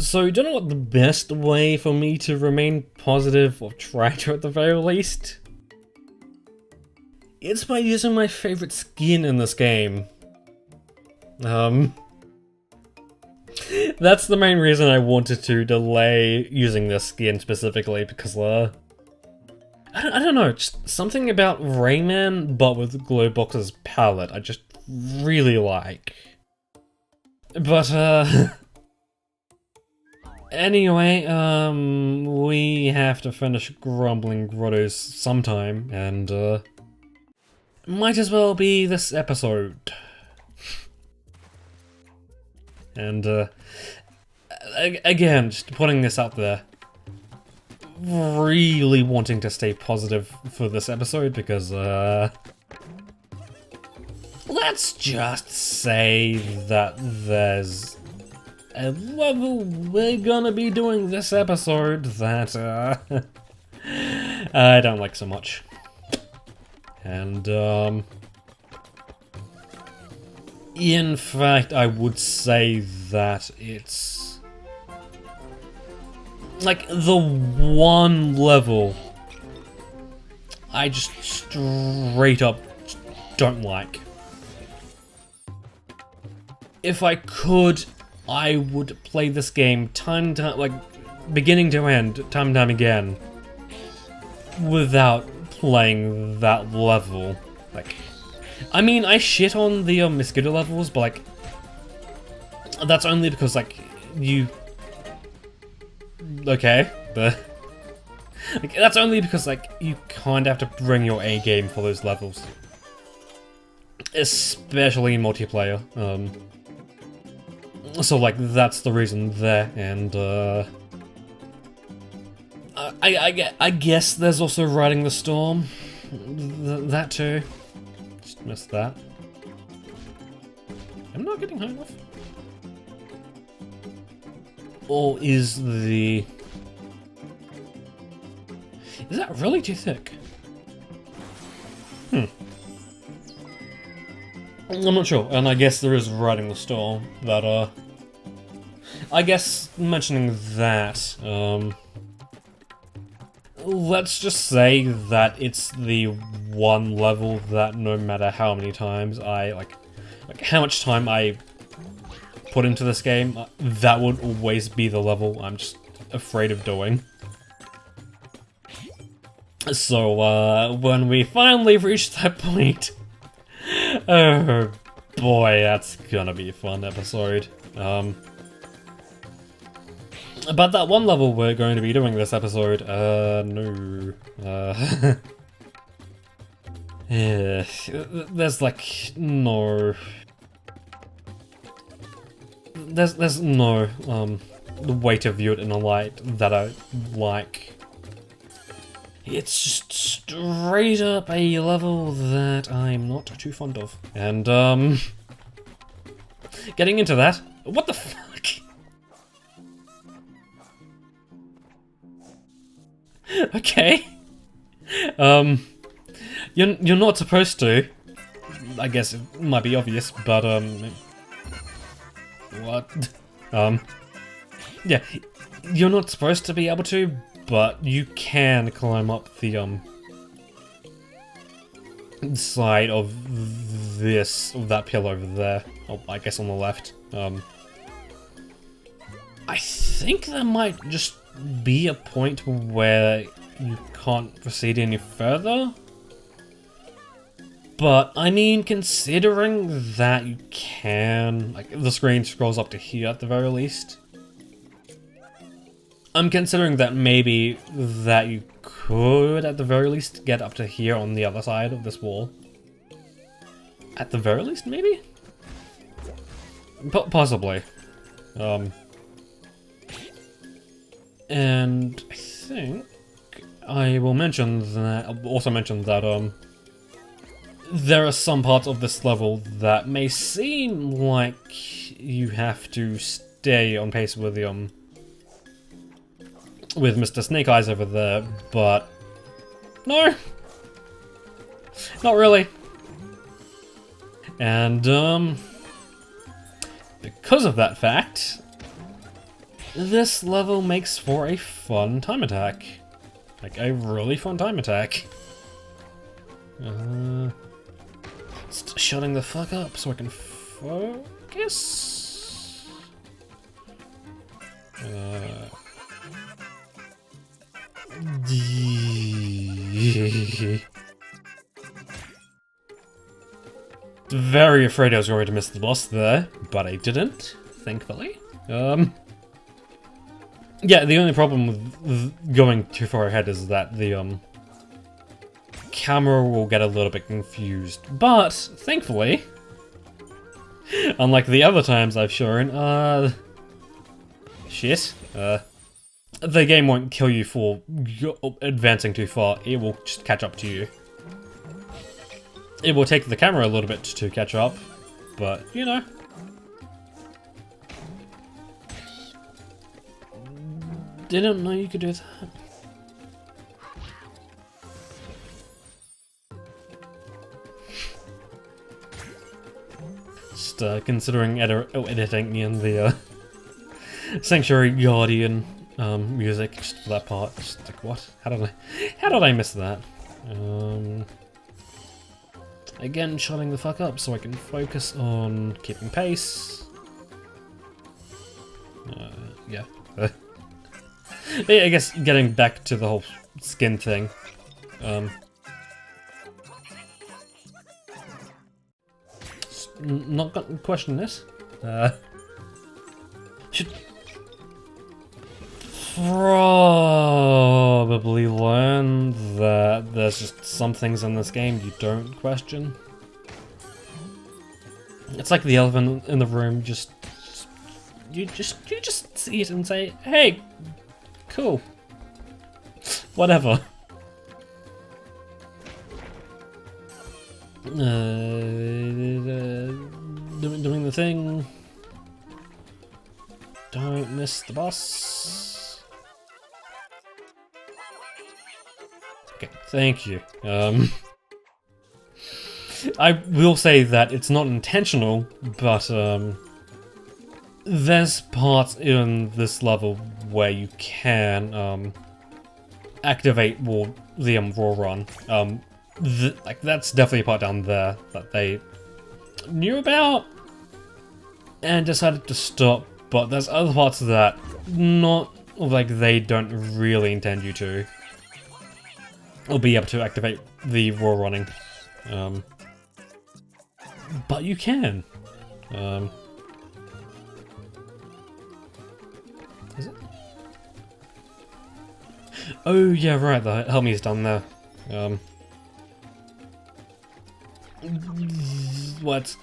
So, do you know what the best way for me to remain positive, or try to at the very least? It's by using my favorite skin in this game. That's the main reason I wanted to delay using this skin specifically, because, I don't know, just something about Rayman, but with Glowbox's palette, I just really like. But, anyway, we have to finish Grumbling Grottos sometime, and, might as well be this episode. And, again, just putting this out there, really wanting to stay positive for this episode because, let's just say that there's a level we're gonna be doing this episode that, I don't like so much. And, in fact, I would say that it's like the one level I just straight up don't like. If I could, I would play this game time to like beginning to end, time and time again, without playing that level. Like, I mean, I shit on the mosquito levels, but like, that's only because like you. Okay, but like, that's only because like you kind of have to bring your A game for those levels, especially in multiplayer. So like that's the reason there, and I guess there's also Riding the Storm, that too. Just missed that. I'm not getting high enough. Or is that really too thick? I'm not sure, and I guess there is Riding the Storm, but, I guess mentioning that, let's just say that it's the one level that no matter how many times I, like how much time I put into this game, that would always be the level I'm just afraid of doing. So, when we finally reach that point, oh boy, that's gonna be a fun episode. About that one level we're going to be doing this episode, no. Yeah, there's like, no. There's no, way to view it in a light that I like. It's just straight up a level that I'm not too fond of. And, getting into that, what the fuck? Okay. You're not supposed to. I guess it might be obvious, but, what? Yeah, you're not supposed to be able to, but you can climb up the, side of that pillar over there. Oh, I guess on the left. I think there might just be a point where you can't proceed any further. But, I mean, considering that you can, like, the screen scrolls up to here at the very least, I'm considering that maybe that you could, at the very least, get up to here on the other side of this wall. At the very least, maybe? Possibly. And I think I will mention that, also mention that, there are some parts of this level that may seem like you have to stay on pace with the, with Mr. Snake Eyes over there, but no, not really. And, because of that fact, This level makes for a fun time attack. Like, a really fun time attack. Shutting the fuck up so I can focus. Very afraid I was going to miss the boss there, but I didn't, thankfully. Yeah, the only problem with going too far ahead is that the camera will get a little bit confused. But thankfully, unlike the other times I've shown, the game won't kill you for advancing too far. It will just catch up to you. It will take the camera a little bit to catch up, but you know. Didn't know you could do that. Just considering editing in the Sanctuary Guardian music, just for that part, just like what? How did I miss that? Again, shutting the fuck up so I can focus on keeping pace. Yeah. Yeah, I guess getting back to the whole skin thing. Not gonna question this. Should probably learn that there's just some things in this game you don't question. It's like the elephant in the room. You just see it and say, "Hey, cool, whatever." Doing the thing. Don't miss the boss. Okay, thank you. I will say that it's not intentional, but there's parts in this level where you can activate the raw run. Like that's definitely a part down there that they knew about and decided to stop. But there's other parts of that not like they don't really intend you to. Or be able to activate the raw running. But you can. Is it? Oh yeah, right. The help me is down there. What?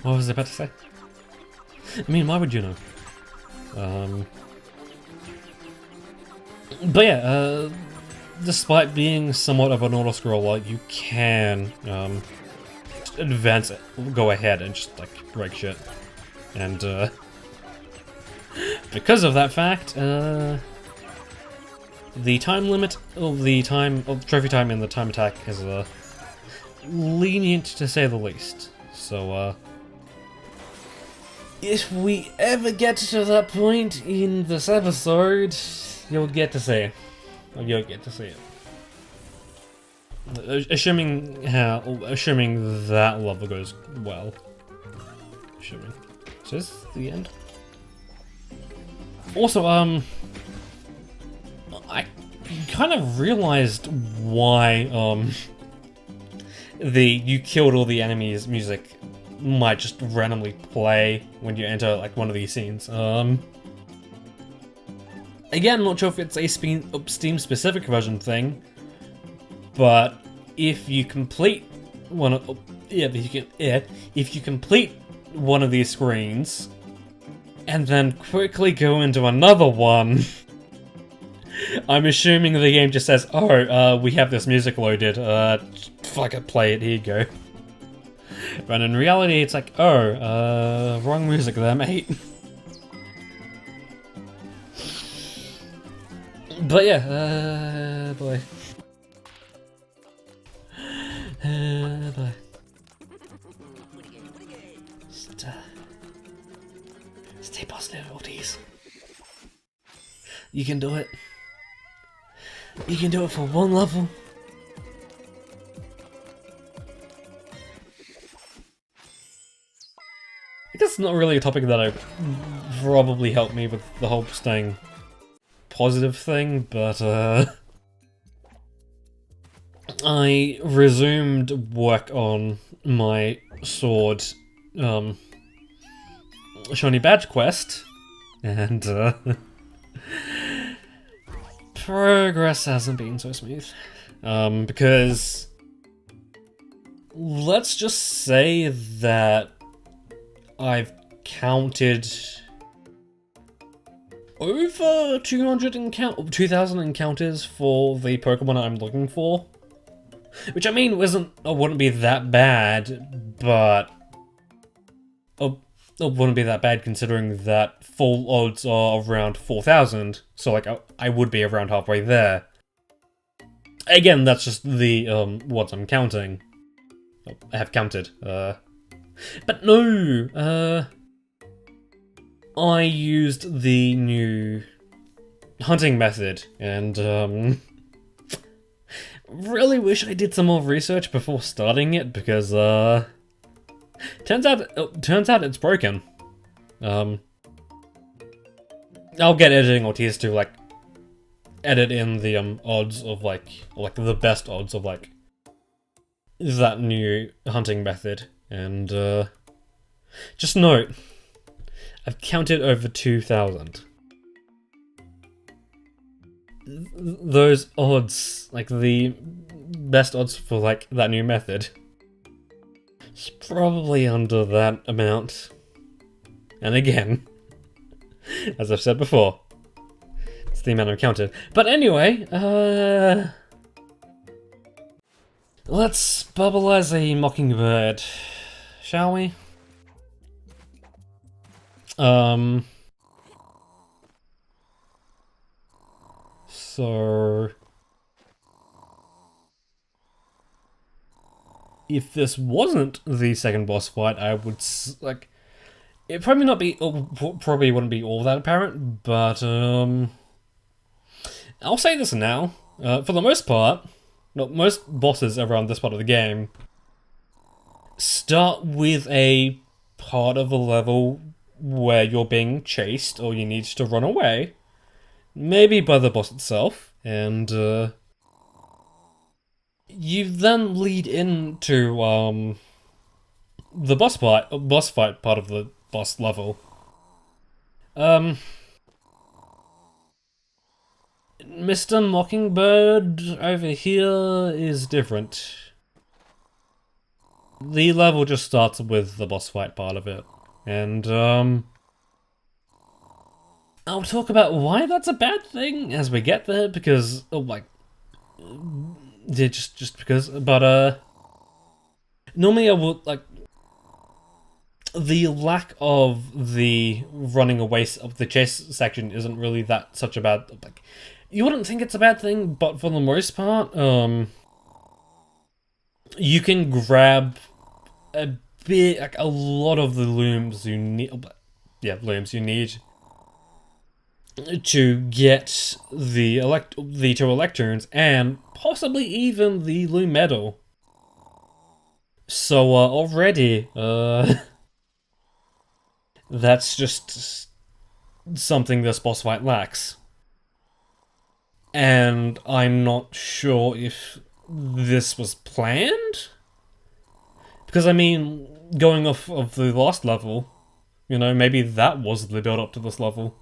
What was I about to say? I mean, why would you know? But yeah, despite being somewhat of an auto-scroller, you can advance it, go ahead and just like break shit. And because of that fact, the time limit of the trophy time in the time attack is lenient to say the least. So if we ever get to that point in this episode, you'll get to see it. You'll get to see it. Assuming that level goes well. Assuming. So this is the end. Also, I kind of realized why the "you killed all the enemies" music might just randomly play when you enter like one of these scenes. Again, not sure if it's a Steam specific version thing, but if you complete one of if you complete one of these screens and then quickly go into another one, I'm assuming the game just says, "Oh, we have this music loaded. Fuck it, play it. Here you go." But in reality, it's like, "Oh, wrong music there, mate." But yeah, boy. Boy. Stay positive. boss difficulties. You can do it. You can do it for one level. I guess it's not really a topic that I probably helped me with the whole staying positive thing, but I resumed work on my sword shiny badge quest, and progress hasn't been so smooth. Because let's just say that I've counted over 2,000 encounters for the Pokemon I'm looking for. Which, I mean, wouldn't be that bad, but it wouldn't be that bad considering that full odds are around 4,000, so like I would be around halfway there. Again, that's just the what I'm counting. I have counted. But no, I used the new hunting method, and really wish I did some more research before starting it, because turns out it's broken. I'll get editing Ortiz to like edit in the odds of like the best odds of like that new hunting method, and just note, I've counted over 2,000. Those odds, like the best odds for like that new method, it's probably under that amount. And again, as I've said before, it's the amount I've counted. But anyway, let's bubblize a mockingbird, shall we? So if this wasn't the second boss fight, I would like it probably wouldn't be all that apparent, but I'll say this now. For the most part, most bosses around this part of the game start with a part of a level where you're being chased or you need to run away. Maybe by the boss itself, and you then lead into the boss fight part of the boss level. Mr. Mockingbird over here is different. The level just starts with the boss fight part of it, and I'll talk about why that's a bad thing as we get there, because, yeah, just because, but, normally I would, like, the lack of the running away of the chase section isn't really such a bad, like, you wouldn't think it's a bad thing, but for the most part, you can grab a lot of the looms you need, you need to get the two Electrons, and possibly even the Loom Medal. So, already, that's just something this boss fight lacks. And I'm not sure if this was planned? Because, I mean, going off of the last level, you know, maybe that was the build-up to this level.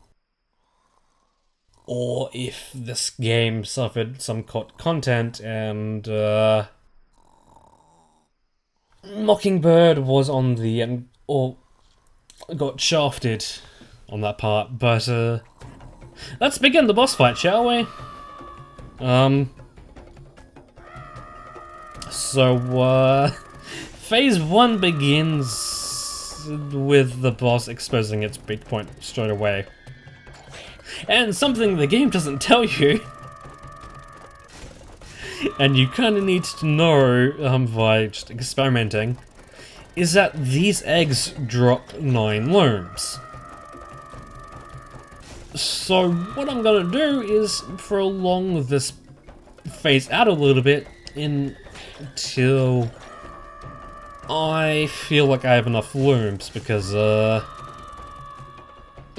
Or if this game suffered some content and Mockingbird was on the end, or got shafted on that part, but let's begin the boss fight, shall we? Phase 1 begins with the boss exposing its weak point straight away. And something the game doesn't tell you, and you kind of need to know by just experimenting, is that these eggs drop 9 looms. So what I'm gonna do is prolong this phase out a little bit until I feel like I have enough looms, because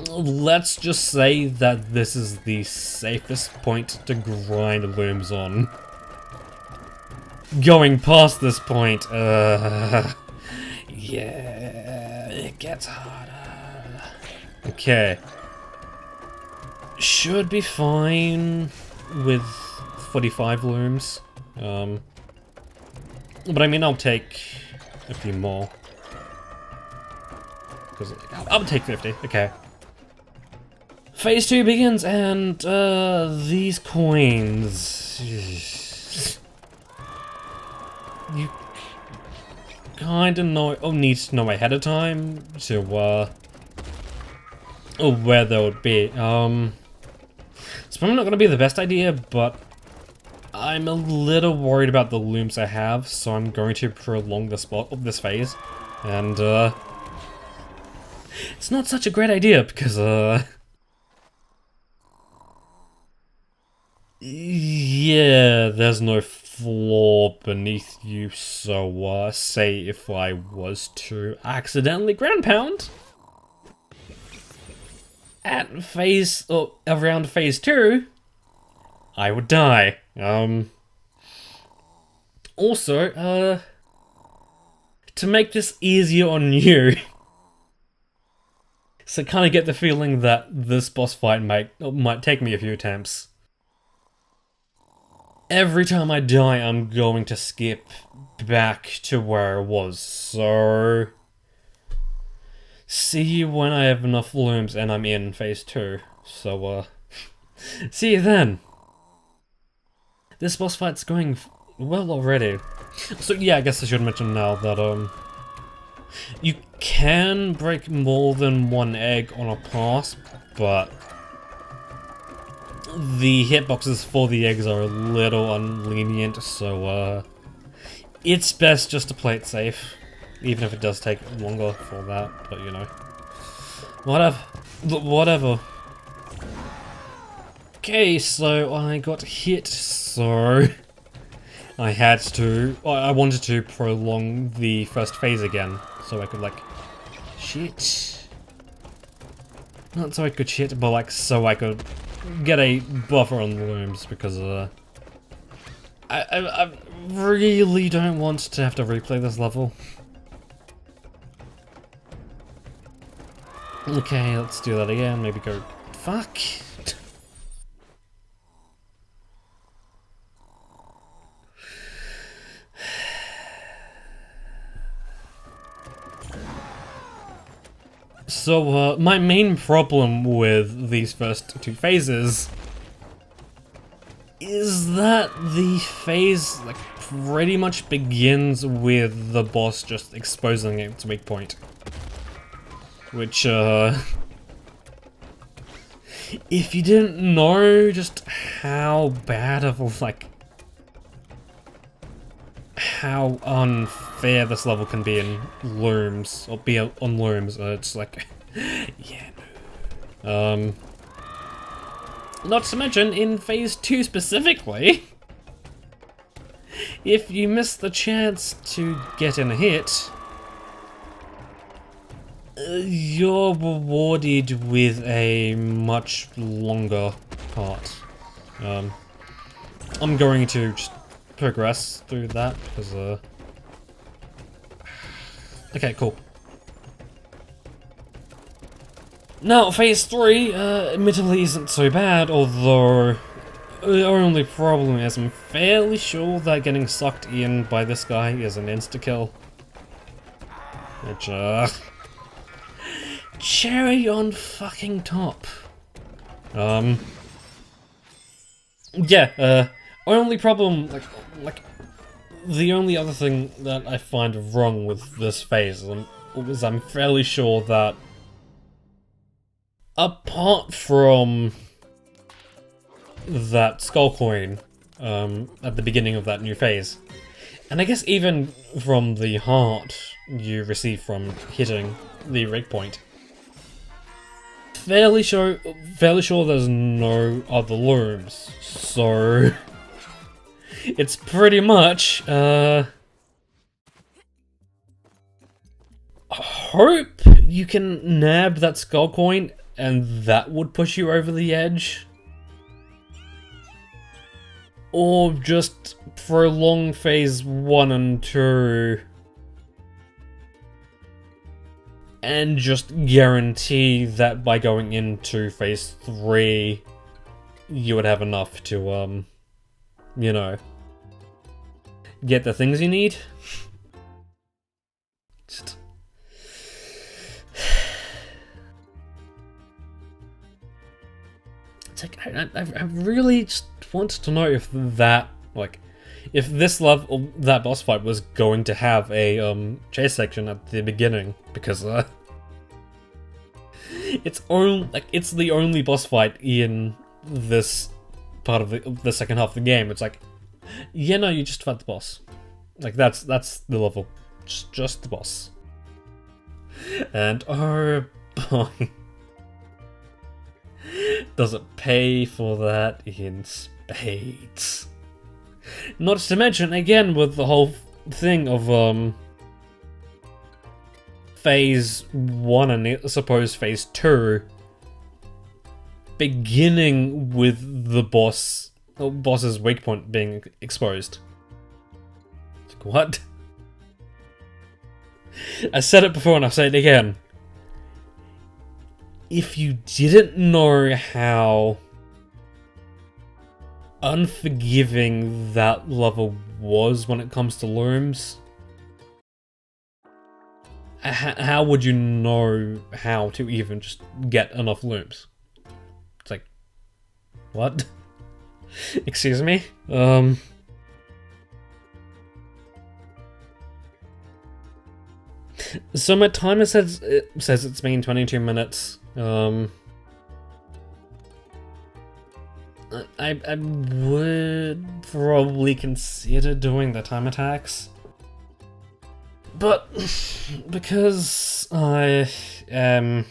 let's just say that this is the safest point to grind looms on. Going past this point, yeah, it gets harder. Okay. Should be fine with 45 looms. But I mean, I'll take a few more. Because I'll take 50, okay. Phase 2 begins, and these coins. You kinda know, need to know ahead of time to where they would be. It's probably not gonna be the best idea, but I'm a little worried about the looms I have, so I'm going to prolong the spot of this phase. And it's not such a great idea because yeah, there's no floor beneath you, so say if I was to accidentally ground pound at around phase 2, I would die. Also, to make this easier on you, so kind of get the feeling that this boss fight might take me a few attempts. Every time I die, I'm going to skip back to where I was, so see you when I have enough looms and I'm in phase 2. So, see you then. This boss fight's going well already. So yeah, I guess I should mention now that, you can break more than one egg on a pass, but the hitboxes for the eggs are a little unlenient, so, it's best just to play it safe. Even if it does take longer for that, but you know. Whatever. Okay, so I got hit, so I had to, I wanted to prolong the first phase again, so I could like, shit. Not so I could shit, but like so I could get a buffer on the looms, because I really don't want to have to replay this level. Okay, let's do that again, maybe go, fuck. So, my main problem with these first 2 phases is that the phase, like, pretty much begins with the boss just exposing its weak point. Which, if you didn't know just how bad of a, like, how unfair this level can be in looms, or be on looms, it's like, yeah, no. Not to mention, in phase 2 specifically, if you miss the chance to get in a hit, you're rewarded with a much longer part. I'm going to just progress through that, because, okay, cool. Now, phase 3, admittedly isn't so bad, although the only problem is I'm fairly sure that getting sucked in by this guy is an insta-kill. Which, cherry on fucking top. Yeah, only problem, like, the only other thing that I find wrong with this phase is I'm fairly sure that apart from that skull coin, at the beginning of that new phase, and I guess even from the heart you receive from hitting the rig point, fairly sure there's no other looms, so it's pretty much hope you can nab that skull coin and that would push you over the edge, or just prolong phase 1 and 2 and just guarantee that by going into phase 3 you would have enough to you know, get the things you need. Just... It's like, I really just want to know if that, like, if this level, that boss fight was going to have a chase section at the beginning, because it's the only boss fight in this part of the second half of the game. It's like, yeah, no, you just fight the boss. Like, that's the level, just the boss. And oh boy, does it pay for that in spades. Not to mention, again, with the whole thing of phase 1 and I suppose phase 2 beginning with the boss's weak point being exposed. Like, what? I said it before and I'll say it again. If you didn't know how unforgiving that level was when it comes to looms, how would you know how to even just get enough looms? It's like, what? Excuse me? So my timer says it's been 22 minutes. I would probably consider doing the time attacks, but because I am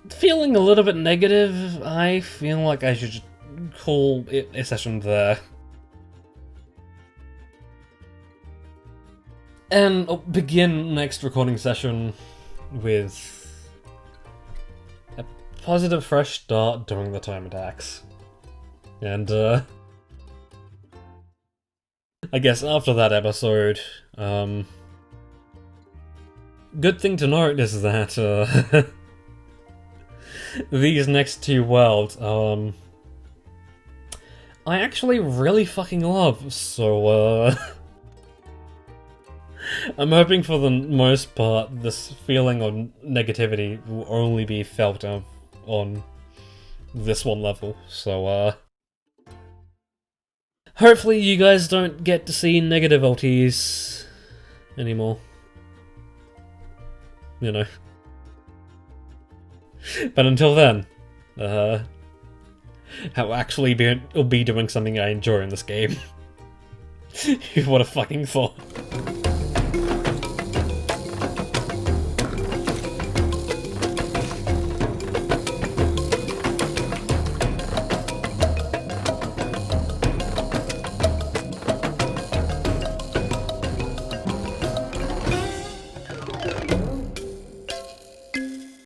feeling a little bit negative, I feel like I should just call it a session there. And I'll begin next recording session with a positive fresh start doing the time attacks. And I guess after that episode, good thing to note is that these next two worlds, I actually really fucking love, so I'm hoping for the most part this feeling of negativity will only be felt on this one level, so hopefully you guys don't get to see negative LTs anymore. You know. But until then, I'll actually be doing something I enjoy in this game. Who would have fucking thought?